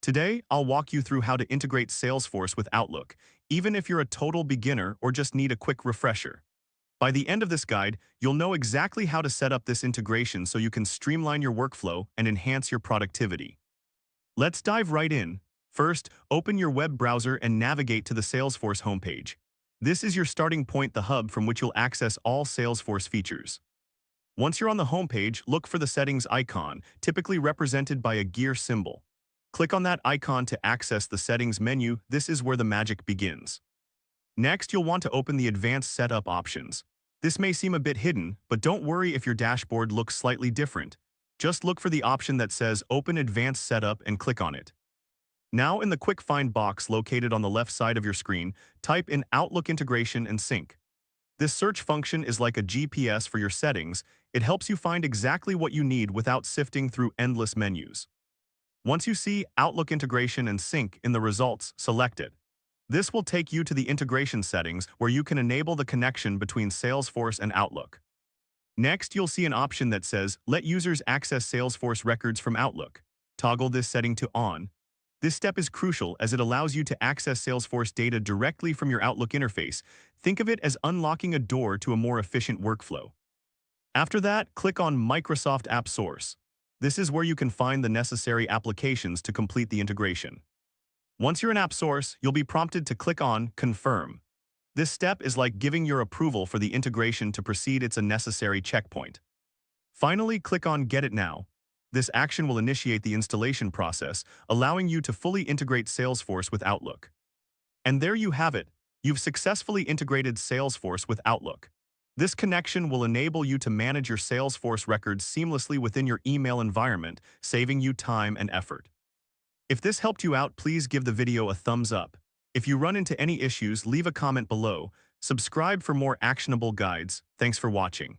Today, I'll walk you through how to integrate Salesforce with Outlook, even if you're a total beginner or just need a quick refresher. By the end of this guide, you'll know exactly how to set up this integration so you can streamline your workflow and enhance your productivity. Let's dive right in. First, open your web browser and navigate to the Salesforce homepage. This is your starting point, the hub from which you'll access all Salesforce features. Once you're on the homepage, look for the settings icon, typically represented by a gear symbol. Click on that icon to access the settings menu. This is where the magic begins. Next, you'll want to open the advanced setup options. This may seem a bit hidden, but don't worry if your dashboard looks slightly different. Just look for the option that says Open Advanced Setup and click on it. Now, in the quick find box located on the left side of your screen, type in Outlook Integration and Sync. This search function is like a GPS for your settings. It helps you find exactly what you need without sifting through endless menus. Once you see Outlook Integration and Sync in the results, select it. This will take you to the integration settings where you can enable the connection between Salesforce and Outlook. Next, you'll see an option that says Let users access Salesforce records from Outlook. Toggle this setting to On. This step is crucial as it allows you to access Salesforce data directly from your Outlook interface. Think of it as unlocking a door to a more efficient workflow. After that, click on Microsoft AppSource. This is where you can find the necessary applications to complete the integration. Once you're in AppSource, you'll be prompted to click on Confirm. This step is like giving your approval for the integration to proceed. It's a necessary checkpoint. Finally, click on Get It Now. This action will initiate the installation process, allowing you to fully integrate Salesforce with Outlook. And there you have it. You've successfully integrated Salesforce with Outlook. This connection will enable you to manage your Salesforce records seamlessly within your email environment, saving you time and effort. If this helped you out, please give the video a thumbs up. If you run into any issues, leave a comment below. Subscribe for more actionable guides. Thanks for watching.